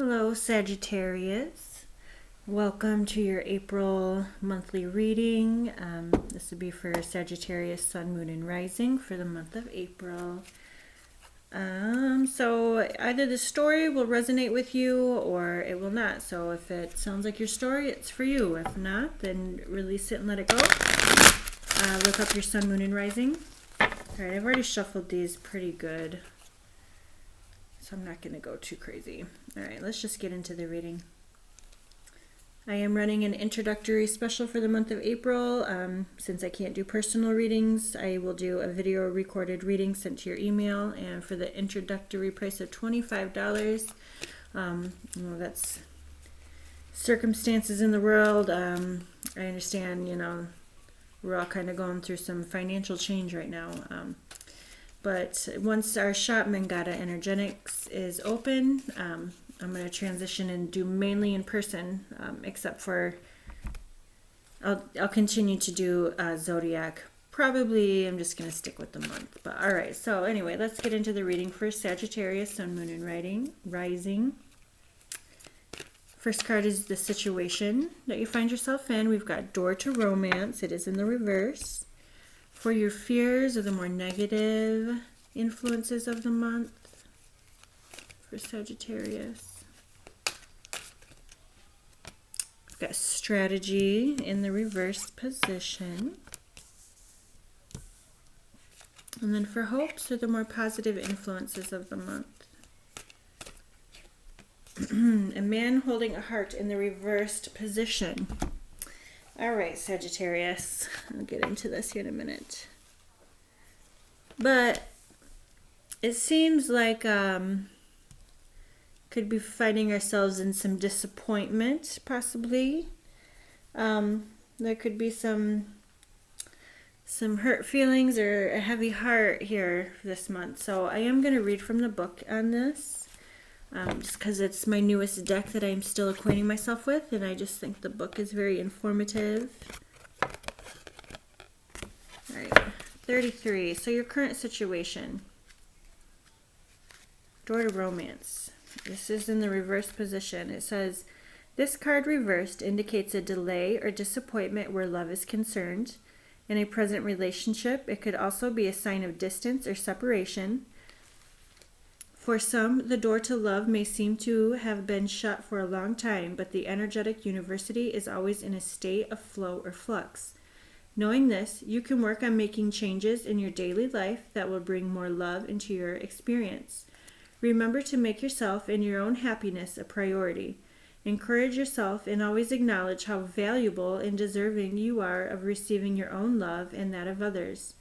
Hello, Sagittarius. Welcome to your April monthly reading. This would be for Sagittarius, Sun, Moon, and Rising for the month of April. So either the story will resonate with you or it will not. So if it sounds like your story, it's for you. If not, then release it and let it go. Look up your Sun, Moon, and Rising. All right, I've already shuffled these pretty good, so I'm not going to go too crazy. All right, let's just get into the reading. I am running an introductory special for the month of April. Since I can't do personal readings, I will do a video recorded reading sent to your email. And for the introductory price of $25, that's circumstances in the world. I understand, we're all kind of going through some financial change right now. But once our shop Mangata Energetics is open, I'm going to transition and do mainly in person, except for I'll continue to do Zodiac. Probably I'm just going to stick with the month. But all right, so anyway, let's get into the reading for Sagittarius, Sun, Moon, and Rising. First card is the situation that you find yourself in. We've got Door to Romance. It is in the reverse. For your fears or the more negative influences of the month for Sagittarius. We've got strategy in the reverse position. And then for hopes or the more positive influences of the month. A man holding a heart in the reversed position. All right, Sagittarius. I'll get into this here in a minute. But it seems like could be finding ourselves in some disappointment, possibly. There could be some hurt feelings or a heavy heart here this month. So I am going to read from the book on this. Just because it's my newest deck that I'm still acquainting myself with, and I just think the book is very informative. All right, 33. So your current situation. Door to Romance. This is in the reverse position. It says, this card reversed indicates a delay or disappointment where love is concerned. In a present relationship, it could also be a sign of distance or separation. For some, the door to love may seem to have been shut for a long time, but the energetic university is always in a state of flow or flux. Knowing this, you can work on making changes in your daily life that will bring more love into your experience. Remember to make yourself and your own happiness a priority. Encourage yourself and always acknowledge how valuable and deserving you are of receiving your own love and that of others.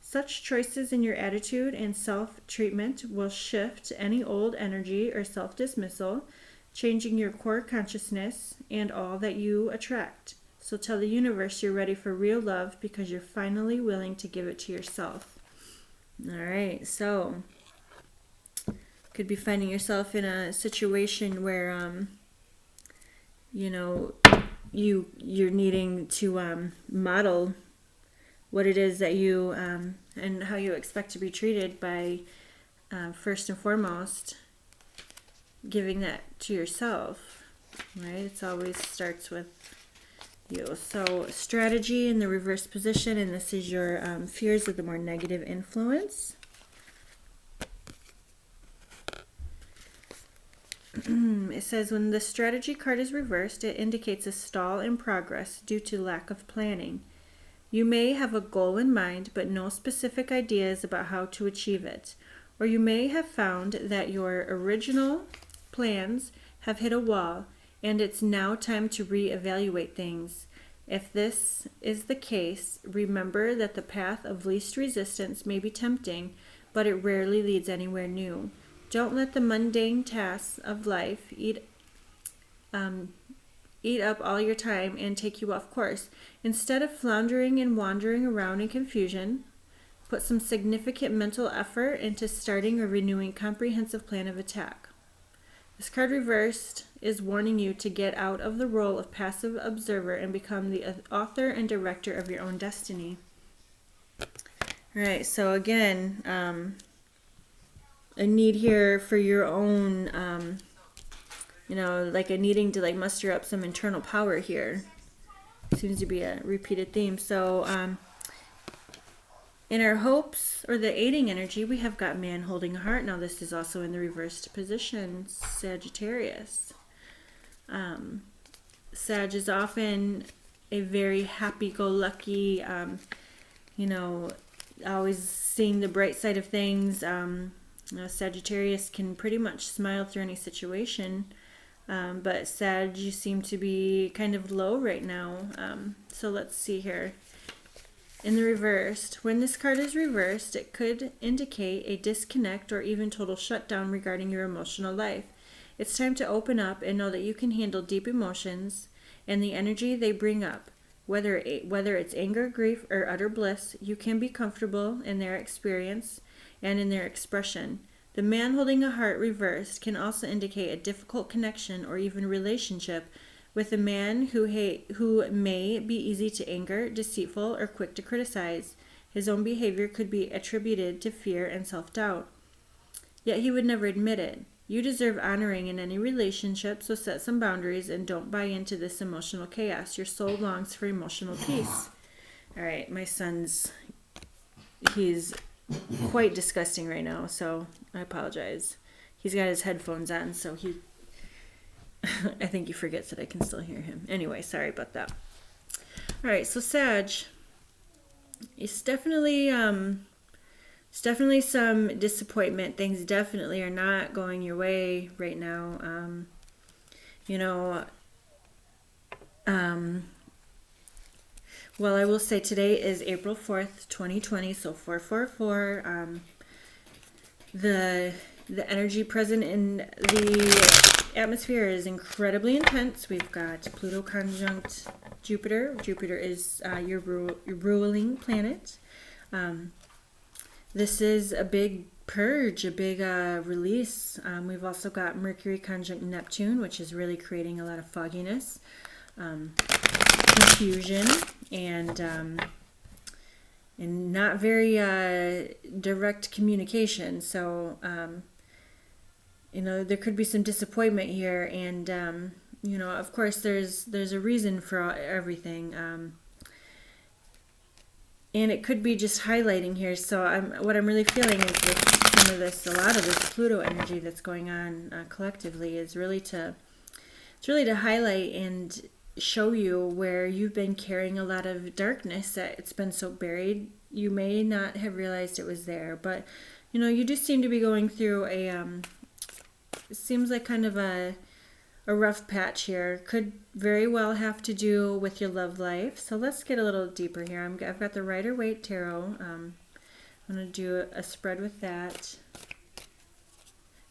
Such choices in your attitude and self-treatment will shift any old energy or self-dismissal, changing your core consciousness and all that you attract. So tell the universe you're ready for real love because you're finally willing to give it to yourself. All right, so could be finding yourself in a situation where, you're needing to model what it is that you and how you expect to be treated by, first and foremost, giving that to yourself, right? It always starts with you. So strategy in the reverse position, and this is your fears of the more negative influence. It says when the strategy card is reversed, it indicates a stall in progress due to lack of planning. You may have a goal in mind, but no specific ideas about how to achieve it. Or you may have found that your original plans have hit a wall, and it's now time to reevaluate things. If this is the case, remember that the path of least resistance may be tempting, but it rarely leads anywhere new. Don't let the mundane tasks of life eat up all your time and take you off course. Instead of floundering and wandering around in confusion, put some significant mental effort into starting or renewing a comprehensive plan of attack. This card reversed is warning you to get out of the role of passive observer and become the author and director of your own destiny. All right, so again, a need here for your own like a needing to like muster up some internal power here. Seems to be a repeated theme. So in our hopes or the aiding energy, we have got man holding a heart. Now this is also in the reversed position, Sagittarius. Sag is often a very happy-go-lucky, always seeing the bright side of things. Sagittarius can pretty much smile through any situation, but Sag, you seem to be kind of low right now. So let's see here. In the reversed, when this card is reversed, it could indicate a disconnect or even total shutdown regarding your emotional life. It's time to open up and know that you can handle deep emotions and the energy they bring up. Whether it's anger, grief, or utter bliss, you can be comfortable in their experience and in their expression. The man holding a heart reversed can also indicate a difficult connection or even relationship with a man who may be easy to anger, deceitful, or quick to criticize. His own behavior could be attributed to fear and self-doubt. Yet he would never admit it. You deserve honoring in any relationship, so set some boundaries and don't buy into this emotional chaos. Your soul longs for emotional peace. All right, my he's quite disgusting right now, so I apologize. He's got his headphones on, so I think he forgets that I can still hear him. Anyway, sorry about that. All right, so Sag, it's definitely some disappointment. Things definitely are not going your way right now. Well, I will say today is April 4th, 2020, so 444. The energy present in the atmosphere is incredibly intense. We've got Pluto conjunct Jupiter. Jupiter is your ruling planet. This is a big purge, a big release. We've also got Mercury conjunct Neptune, which is really creating a lot of fogginess, confusion, and not very direct communication. So, there could be some disappointment here, and of course, there's a reason for everything. And it could be just highlighting here. So what I'm really feeling is a lot of this Pluto energy that's going on collectively is really to highlight and show you where you've been carrying a lot of darkness that it's been so buried. You may not have realized it was there, but you do seem to be going through it seems like kind of a rough patch here. Could very well have to do with your love life. So let's get a little deeper here. I've got the Rider-Waite Tarot. I'm going to do a spread with that.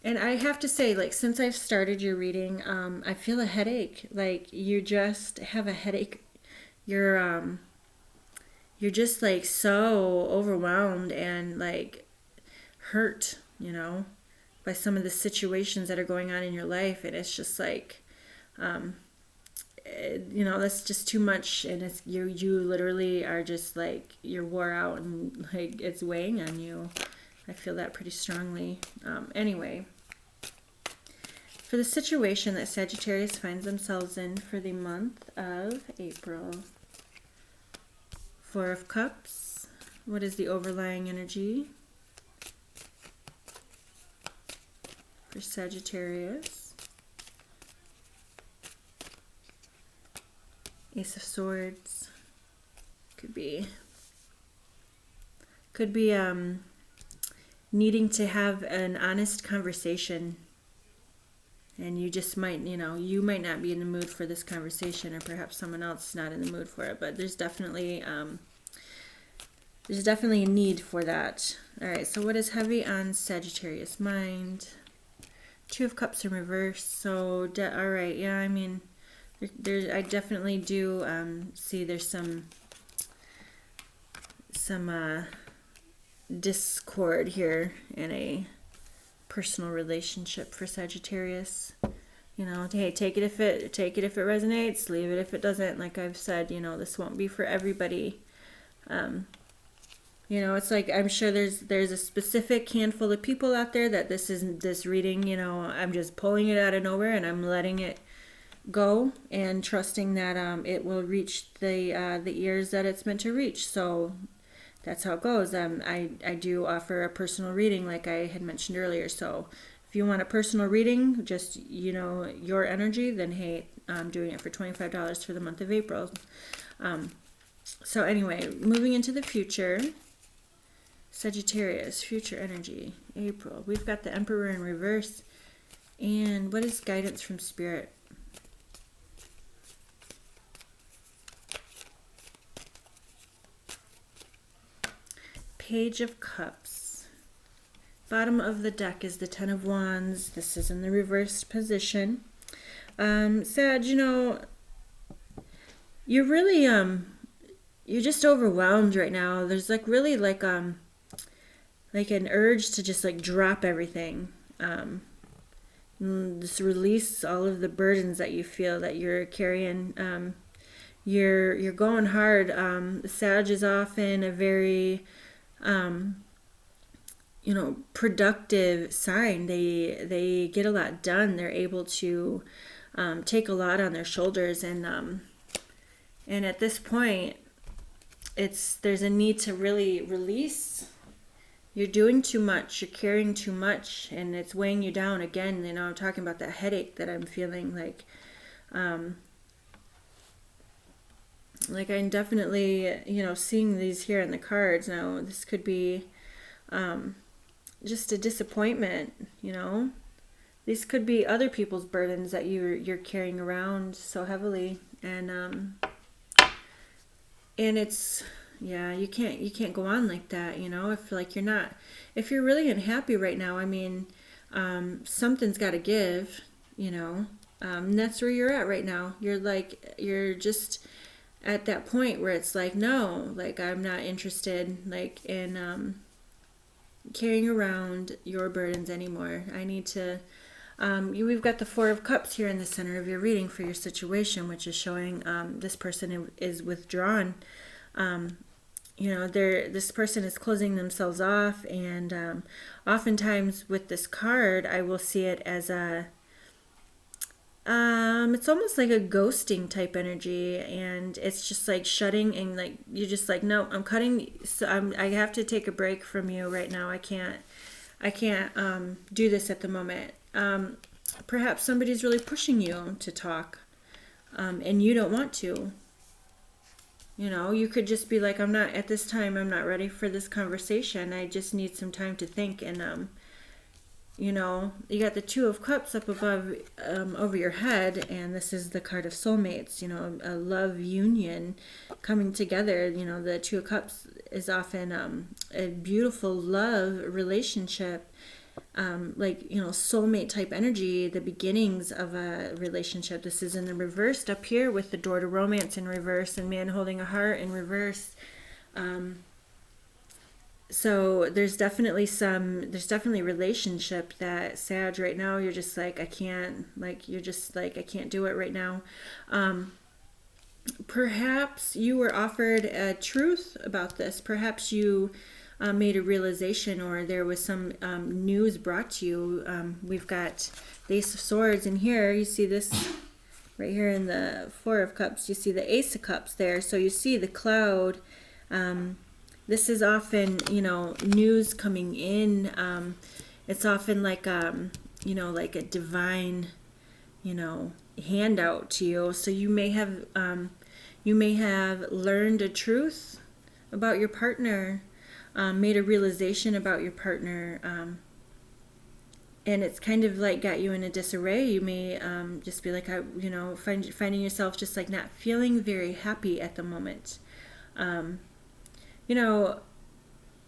And I have to say, like, since I've started your reading, I feel a headache. Like, you just have a headache. You're just, like, so overwhelmed and, like, hurt, by some of the situations that are going on in your life. And it's just like, that's just too much. And it's you literally are just like, you're wore out and like it's weighing on you. I feel that pretty strongly. Anyway, for the situation that Sagittarius finds themselves in for the month of April, Four of Cups. What is the overlying energy for Sagittarius? Ace of Swords. Could be needing to have an honest conversation, and you just might, you might not be in the mood for this conversation, or perhaps someone else is not in the mood for it, but there's definitely a need for that. All right, so what is heavy on Sagittarius' mind? Two of Cups in reverse. So, all right, yeah, I mean, I definitely do see there's some discord here in a personal relationship for Sagittarius. Hey, take it if it resonates, leave it if it doesn't. Like I've said, this won't be for everybody. You know, it's like I'm sure there's a specific handful of people out there that this reading, you know, I'm just pulling it out of nowhere and I'm letting it go and trusting that it will reach the ears that it's meant to reach. So that's how it goes. I do offer a personal reading, like I had mentioned earlier. So if you want a personal reading, just, you know, your energy, then hey, I'm doing it for $25 for the month of April. So anyway, moving into the future, Sagittarius, future energy, April. We've got the Emperor in reverse. And what is guidance from Spirit? Page of Cups. Bottom of the deck is the Ten of Wands. This is in the reversed position. Sag, you know, you're really you're just overwhelmed right now. There's like really like an urge to just like drop everything. Just release all of the burdens that you feel that you're carrying. You're going hard. Sag is often a very you know, productive sign. They get a lot done. They're able to take a lot on their shoulders, and at this point, there's a need to really release. You're doing too much. You're carrying too much, and it's weighing you down again. You know, I'm talking about that headache that I'm feeling. Like I'm definitely, you know, seeing these here in the cards. Now, this could be just a disappointment, you know. These could be other people's burdens that you're carrying around so heavily, and it's, yeah, you can't go on like that, you know. If you're really unhappy right now, I mean, something's got to give, you know. And that's where you're at right now. You're just at that point where it's like, no, like I'm not interested like in carrying around your burdens anymore. I need to we've got the Four of Cups here in the center of your reading for your situation, which is showing this person is withdrawn. You know, this person is closing themselves off, and oftentimes with this card I will see it as it's almost like a ghosting type energy, and it's just like shutting, and like you're just like, no, I'm cutting. So I have to take a break from you right now. I can't do this at the moment. Perhaps somebody's really pushing you to talk, and you don't want to. You know, you could just be like, I'm not at this time. I'm not ready for this conversation. I just need some time to think, and you know, you got the Two of Cups up above, over your head, and this is the card of soulmates, you know, a love union coming together. You know, the Two of Cups is often a beautiful love relationship, like, you know, soulmate type energy, the beginnings of a relationship. This is in the reversed up here with the Door to Romance in reverse and Man Holding a Heart in reverse. So there's definitely relationship that Sag right now, you're just like, I can't, like, you're just like, I can't do it right now. Perhaps you were offered a truth about this. Perhaps you made a realization, or there was some news brought to you. We've got the Ace of Swords in here. You see this right here in the Four of Cups. You see the Ace of Cups there. So you see the cloud. This is often, you know, news coming in. It's often like, you know, like a divine, you know, handout to you. So you may have learned a truth about your partner, made a realization about your partner, and it's kind of like got you in a disarray. You may just be like, you know, finding yourself just like not feeling very happy at the moment. You know,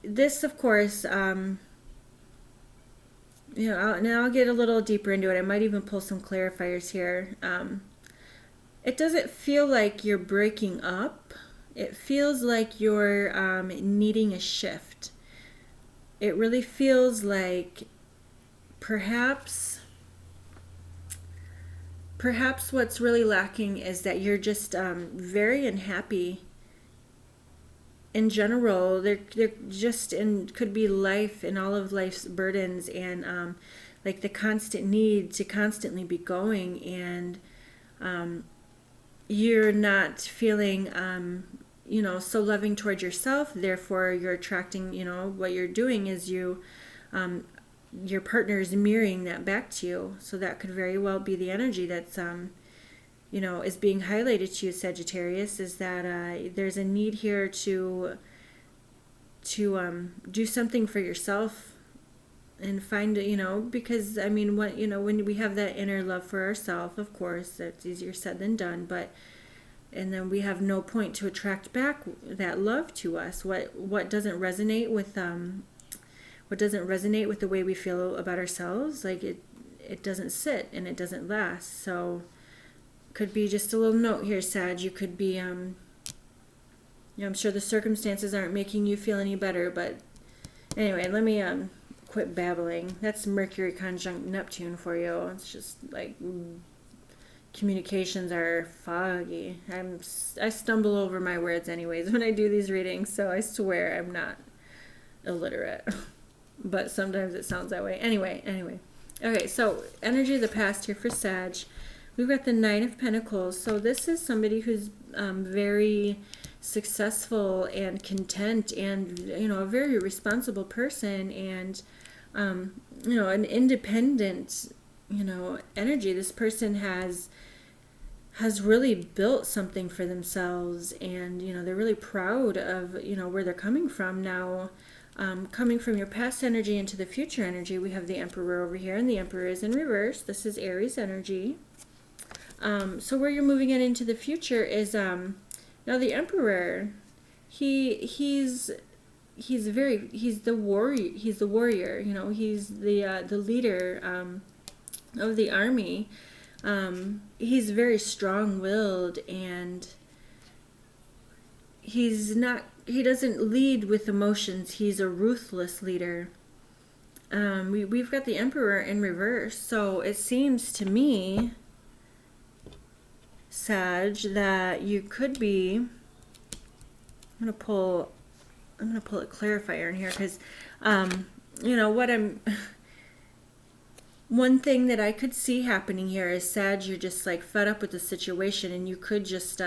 this, of course, you know, I'll get a little deeper into it. I might even pull some clarifiers here. It doesn't feel like you're breaking up. It feels like you're needing a shift. It really feels like perhaps what's really lacking is that you're just very unhappy in general, they're just in, could be life and all of life's burdens, and like the constant need to constantly be going, and you're not feeling so loving towards yourself. Therefore, you're attracting, what you're doing is your partner is mirroring that back to you. So that could very well be the energy that's is being highlighted to you, Sagittarius, is that there's a need here to do something for yourself and find, because when we have that inner love for ourselves, of course, that's easier said than done, and then we have no point to attract back that love to us. What doesn't resonate with the way we feel about ourselves, like it doesn't sit and it doesn't last. So could be just a little note here, Sag. You could be I'm sure the circumstances aren't making you feel any better, but anyway, let me quit babbling. That's Mercury conjunct Neptune for you. It's just like communications are foggy. I stumble over my words anyways when I do these readings, so I swear I'm not illiterate. But sometimes it sounds that way. Anyway. Okay, so energy of the past here for Sag. We've got the Nine of Pentacles. So this is somebody who's very successful and content, and a very responsible person, and an independent energy. This person has really built something for themselves, and they're really proud of where they're coming from now. Coming from your past energy into the future energy, we have the Emperor over here, and the Emperor is in reverse. This is Aries energy. So where you're moving it into the future is now the Emperor. He's the warrior. He's the warrior. He's the leader of the army. He's very strong-willed, and he doesn't lead with emotions. He's a ruthless leader. We've got the Emperor in reverse. So it seems to me, Sag, that you could be, I'm gonna pull a clarifier in here, because one thing that I could see happening here is, Sag, you're just like fed up with the situation, and you could just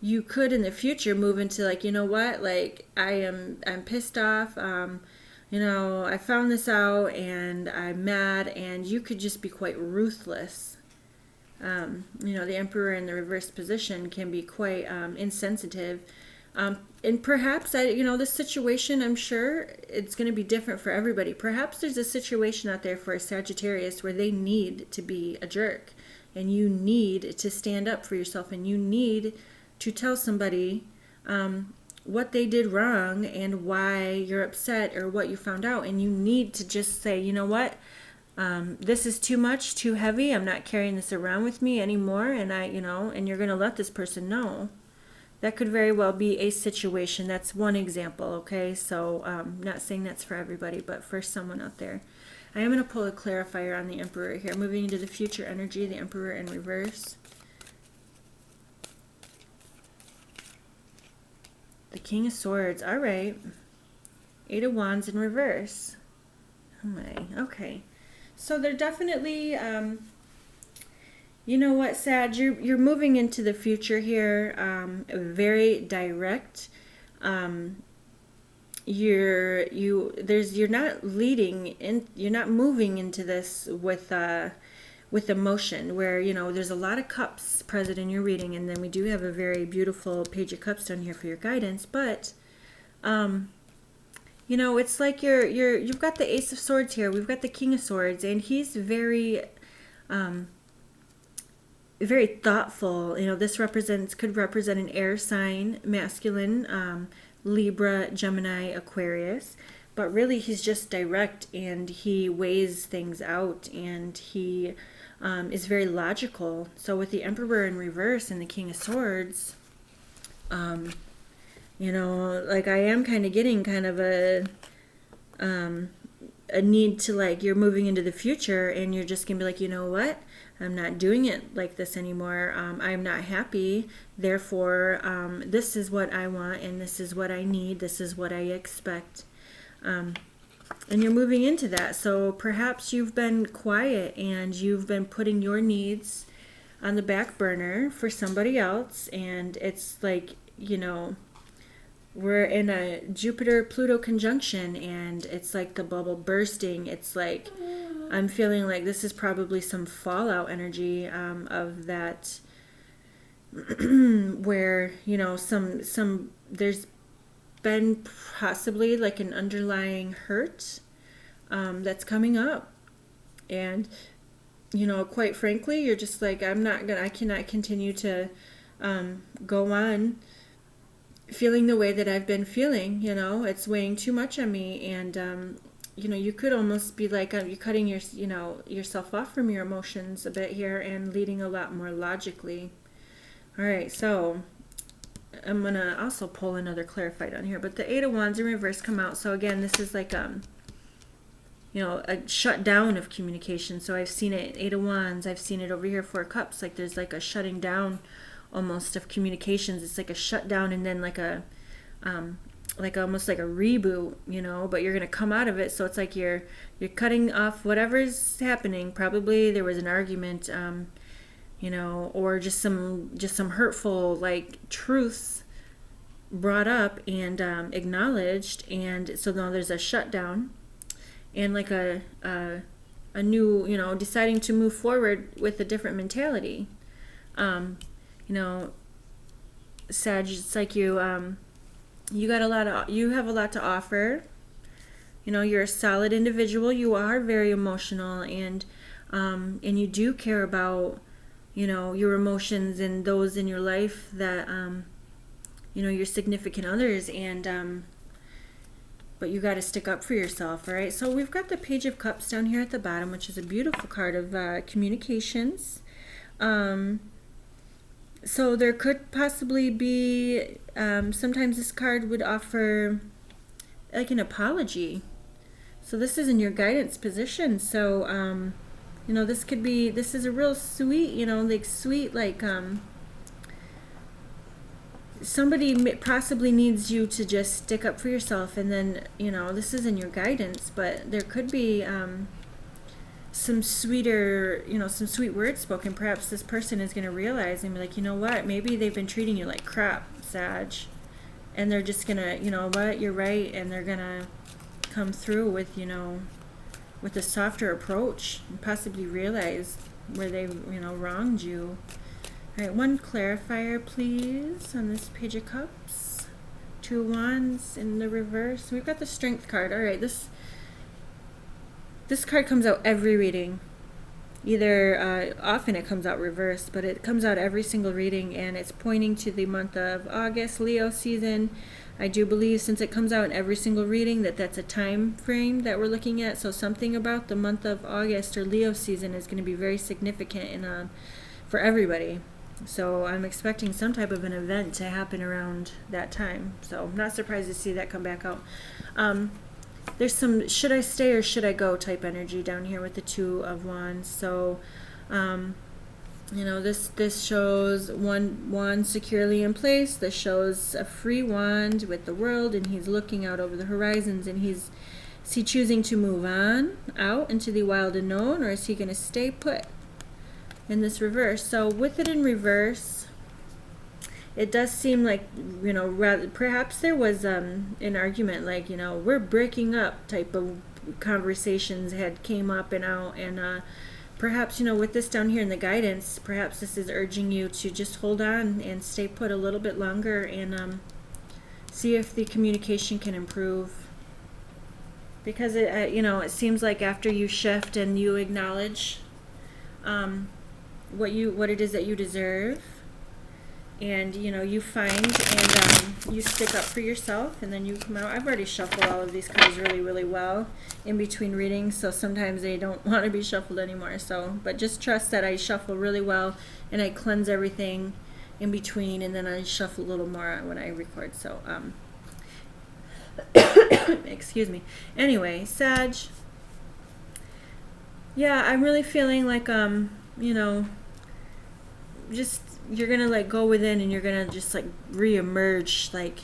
you could in the future move into like, like I'm pissed off, I found this out and I'm mad, and you could just be quite ruthless. The Emperor in the reverse position can be quite insensitive. And perhaps, this situation, I'm sure it's going to be different for everybody. Perhaps there's a situation out there for a Sagittarius where they need to be a jerk, and you need to stand up for yourself, and you need to tell somebody what they did wrong and why you're upset or what you found out. And you need to just say, this is too much, too heavy. I'm not carrying this around with me anymore. And and you're going to let this person know. That could very well be a situation. That's one example, okay? So not saying that's for everybody, but for someone out there. I am going to pull a clarifier on the Emperor here. Moving into the future energy, the Emperor in reverse. The King of Swords. All right. Eight of Wands in reverse. Oh my. Okay. So they're definitely, you know what, Sag, you're moving into the future here, very direct. You're not leading in, you're not moving into this with emotion, where there's a lot of cups present in your reading, and then we do have a very beautiful Page of Cups down here for your guidance, but it's like you've got the Ace of Swords here, we've got the King of Swords, and he's very very thoughtful. This could represent an air sign, masculine, Libra, Gemini, Aquarius, but really he's just direct, and he weighs things out, and he is very logical. So with the Emperor in reverse and the King of Swords, like I am kind of getting kind of a a need to, like, you're moving into the future and you're just gonna be like, you know what, I'm not doing it like this anymore. I'm not happy, therefore this is what I want and this is what I need, this is what I expect. And you're moving into that. So perhaps you've been quiet and you've been putting your needs on the back burner for somebody else, and it's like, you know, we're in a Jupiter-Pluto conjunction, and it's like the bubble bursting. It's like, I'm feeling like this is probably some fallout energy of that, where, you know, some there's been possibly like an underlying hurt that's coming up, and, you know, quite frankly, you're just like, I cannot continue to go on feeling the way that I've been feeling. You know, it's weighing too much on me, and you know, you could almost be like, you're cutting yourself off from your emotions a bit here and leading a lot more logically. All right, so I'm gonna also pull another clarify down here, but the Eight of Wands in reverse come out. So again, this is like you know, a shutdown of communication. So I've seen it, Eight of Wands, I've seen it over here, Four of Cups, like there's like a shutting down almost of communications. It's like a shutdown and then like a like almost like a reboot, you know, but you're gonna come out of it. So it's like you're cutting off whatever's happening. Probably there was an argument, you know, or just some hurtful like truths brought up and acknowledged, and so now there's a shutdown and like a new, you know, deciding to move forward with a different mentality. You know, Sag, it's like you have a lot to offer. You know, you're a solid individual. You are very emotional, and you do care about, you know, your emotions and those in your life that you know, your significant others, and but you got to stick up for yourself. All right, so we've got the Page of Cups down here at the bottom, which is a beautiful card of communications. So there could possibly be, sometimes this card would offer like an apology. So this is in your guidance position. So, you know, this is a real sweet, you know, like sweet, like, somebody possibly needs you to just stick up for yourself, and then, you know, this is in your guidance, but there could be some sweeter, you know, some sweet words spoken. Perhaps this person is going to realize and be like, you know what, maybe they've been treating you like crap, Sag, and they're just going to, you know what, you're right, and they're going to come through with, you know, with a softer approach and possibly realize where they, you know, wronged you. All right, one clarifier, please, on this Page of Cups. Two of Wands in the reverse. We've got the Strength card. All right, this card comes out every reading. Either, often it comes out reversed, but it comes out every single reading, and it's pointing to the month of August, Leo season. I do believe, since it comes out in every single reading, that that's a time frame that we're looking at. So something about the month of August or Leo season is going to be very significant in, for everybody. So I'm expecting some type of an event to happen around that time. So I'm not surprised to see that come back out. There's some should I stay or should I go type energy down here with the Two of Wands. So, you know, this shows one wand securely in place. This shows a free wand with the World, and he's looking out over the horizons, and is he choosing to move on out into the wild unknown, or is he going to stay put in this reverse? So with it in reverse, it does seem like, you know, rather perhaps there was an argument, like, you know, we're breaking up type of conversations had came up and out, and perhaps, you know, with this down here in the guidance, perhaps this is urging you to just hold on and stay put a little bit longer, and see if the communication can improve, because it you know, it seems like after you shift and you acknowledge what it is that you deserve, and, you know, you find and you stick up for yourself, and then you come out. I've already shuffled all of these cards really, really well in between readings, so sometimes they don't want to be shuffled anymore. So, but just trust that I shuffle really well, and I cleanse everything in between, and then I shuffle a little more when I record. So, excuse me. Anyway, Sag, Yeah, I'm really feeling like, you know, just you're gonna like go within and you're gonna just like reemerge, like,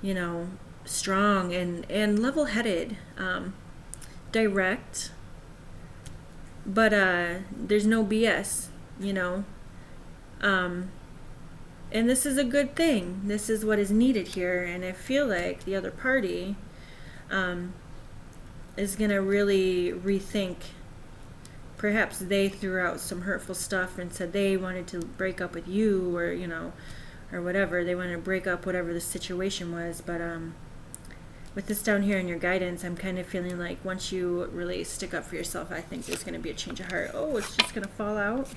you know, strong and level-headed, direct, but there's no BS, you know. Um, and this is a good thing. This is what is needed here, and I feel like the other party um, is gonna really rethink. Perhaps they threw out some hurtful stuff and said they wanted to break up with you, or you know, or whatever. They wanted to break up whatever the situation was, but with this down here in your guidance, I'm kind of feeling like once you really stick up for yourself, I think there's going to be a change of heart. Oh, it's just going to fall out.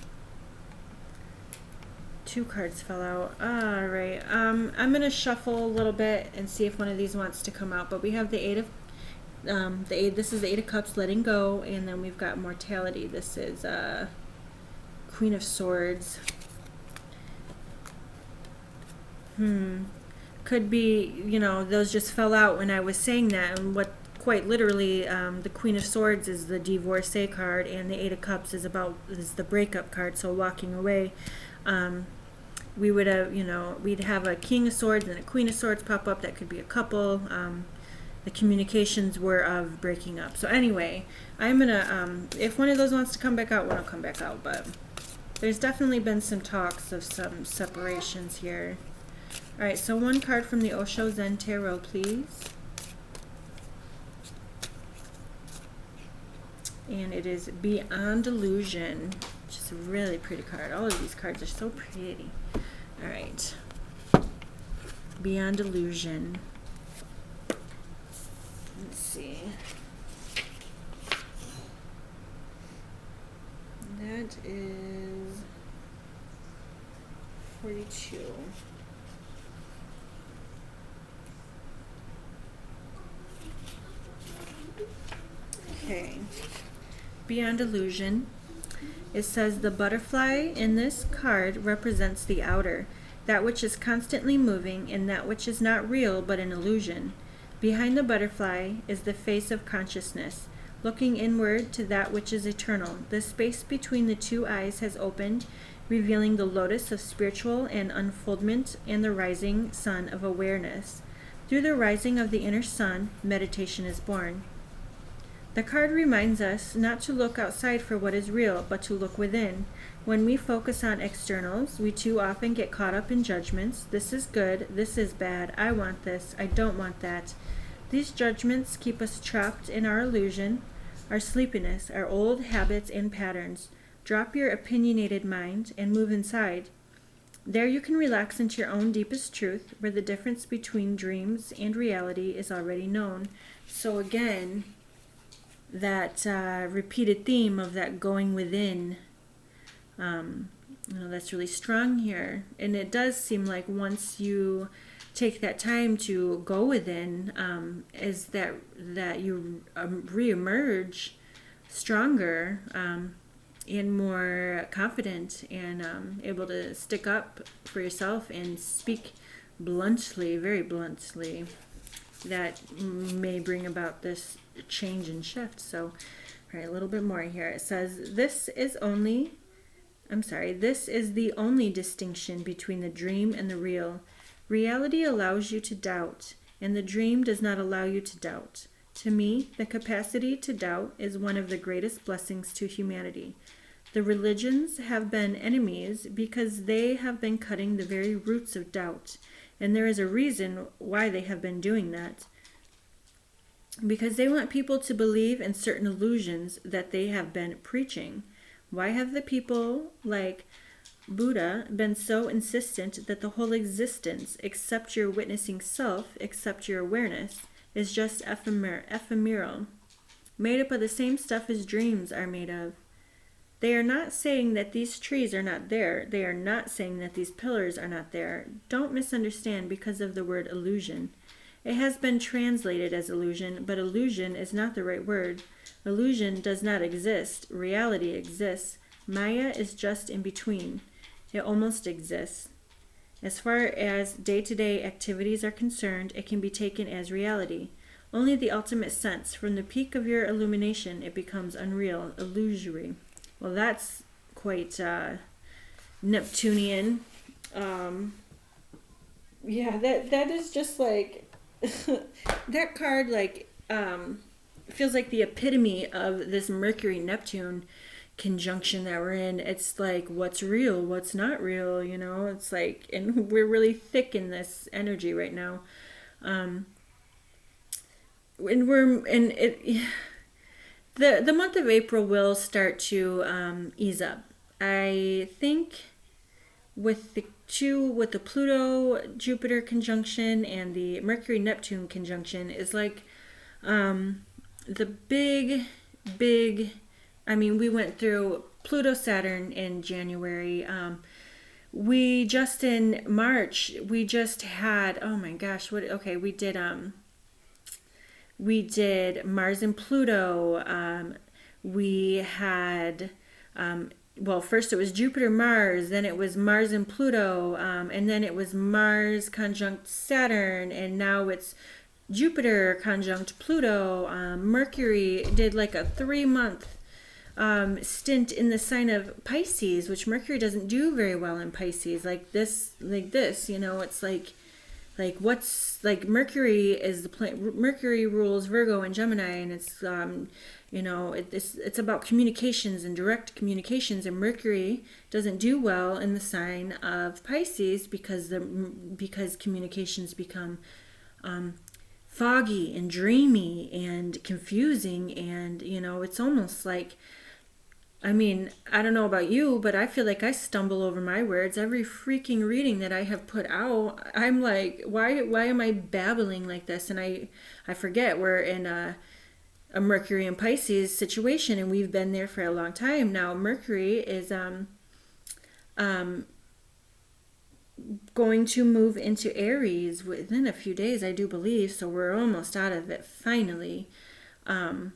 2 cards fell out. All right. I'm going to shuffle a little bit and see if one of these wants to come out. But we have the this is the 8 of Cups, letting go, and then we've got mortality. This is Queen of Swords. Could be, you know, those just fell out when I was saying that, and what quite literally, the Queen of Swords is the divorcee card, and the 8 of Cups is the breakup card, so walking away. We would have, you know, we'd have a King of Swords and a Queen of Swords pop up. That could be a couple. The communications were of breaking up. So anyway, I'm gonna, if one of those wants to come back out, one will come back out, but there's definitely been some talks of some separations here. All right, so one card from the Osho Zen Tarot, please. And it is Beyond Illusion, which is a really pretty card. All of these cards are so pretty. All right. Beyond Illusion. Let's see. That is 42. Okay. Beyond Illusion. It says the butterfly in this card represents the outer, that which is constantly moving and that which is not real but an illusion. Behind the butterfly is the face of consciousness, looking inward to that which is eternal. The space between the 2 eyes has opened, revealing the lotus of spiritual and unfoldment and the rising sun of awareness. Through the rising of the inner sun, meditation is born. The card reminds us not to look outside for what is real, but to look within. When we focus on externals, we too often get caught up in judgments. This is good, this is bad, I want this, I don't want that. These judgments keep us trapped in our illusion, our sleepiness, our old habits and patterns. Drop your opinionated mind and move inside. There you can relax into your own deepest truth, where the difference between dreams and reality is already known. So again, that repeated theme of that going within, you know, that's really strong here. And it does seem like once you take that time to go within, is that you reemerge stronger and more confident and able to stick up for yourself and speak bluntly, very bluntly. That may bring about this change and shift. So, all right, a little bit more here. It says, this is the only distinction between the dream and the real. Reality allows you to doubt, and the dream does not allow you to doubt. To me, the capacity to doubt is one of the greatest blessings to humanity. The religions have been enemies because they have been cutting the very roots of doubt. And there is a reason why they have been doing that. Because they want people to believe in certain illusions that they have been preaching. Why have the people like Buddha been so insistent that the whole existence, except your witnessing self, except your awareness, is just ephemeral, made up of the same stuff as dreams are made of? They are not saying that these trees are not there. They are not saying that these pillars are not there. Don't misunderstand because of the word illusion. It has been translated as illusion, but illusion is not the right word. Illusion does not exist. Reality exists. Maya is just in between. It almost exists. As far as day-to-day activities are concerned, it can be taken as reality. only the ultimate sense. From the peak of your illumination, it becomes unreal, illusory. Well, that's quite Neptunian. Yeah, that is just like that card like feels like the epitome of this Mercury Neptune conjunction that we're in. It's like what's real, what's not real, you know? It's like, and we're really thick in this energy right now. And the month of April will start to ease up. I think with the Pluto Jupiter conjunction and the Mercury Neptune conjunction is like the big. I mean, we went through Pluto Saturn in January. We just in March we just had, oh my gosh, we did Mars and Pluto. We had well, first it was Jupiter Mars, then it was Mars and Pluto, and then it was Mars conjunct Saturn, and now it's Jupiter conjunct Pluto. Mercury did like a 3-month stint in the sign of Pisces, which Mercury doesn't do very well in Pisces. Like this, you know, it's like what's like Mercury is the planet. Mercury rules Virgo and Gemini, and it's you know, it's about communications and direct communications, and Mercury doesn't do well in the sign of Pisces because communications become foggy and dreamy and confusing, and you know, it's almost like, I mean, I don't know about you, but I feel like I stumble over my words every freaking reading that I have put out. I'm like, why am I babbling like this? And I forget we're in a Mercury and Pisces situation, and we've been there for a long time now. Mercury is going to move into Aries within a few days, I do believe. So we're almost out of it finally. And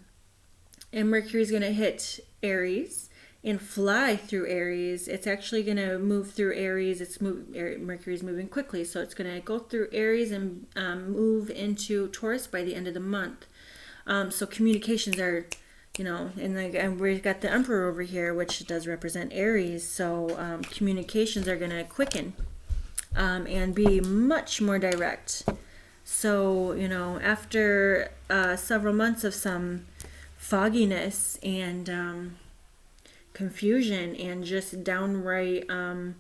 Mercury's going to hit Aries and fly through Aries. It's actually going to move through Aries. Mercury's moving quickly, so it's going to go through Aries and move into Taurus by the end of the month. So communications are, you know, and we've got the Emperor over here, which does represent Aries. So communications are going to quicken and be much more direct. So, you know, after several months of some fogginess and confusion and just downright I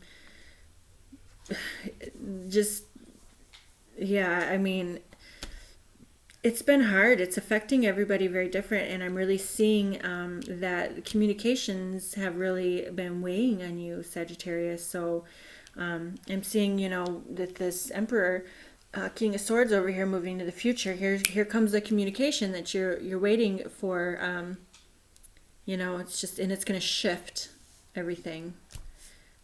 mean, it's been hard. It's affecting everybody very different, and I'm really seeing that communications have really been weighing on you, Sagittarius. So I'm seeing, you know, that this Emperor, King of Swords over here, moving to the future. Here comes the communication that you're waiting for. You know, it's just, and it's going to shift everything.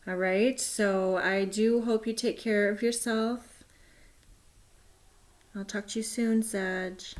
All right. So I do hope you take care of yourself. I'll talk to you soon, Sag.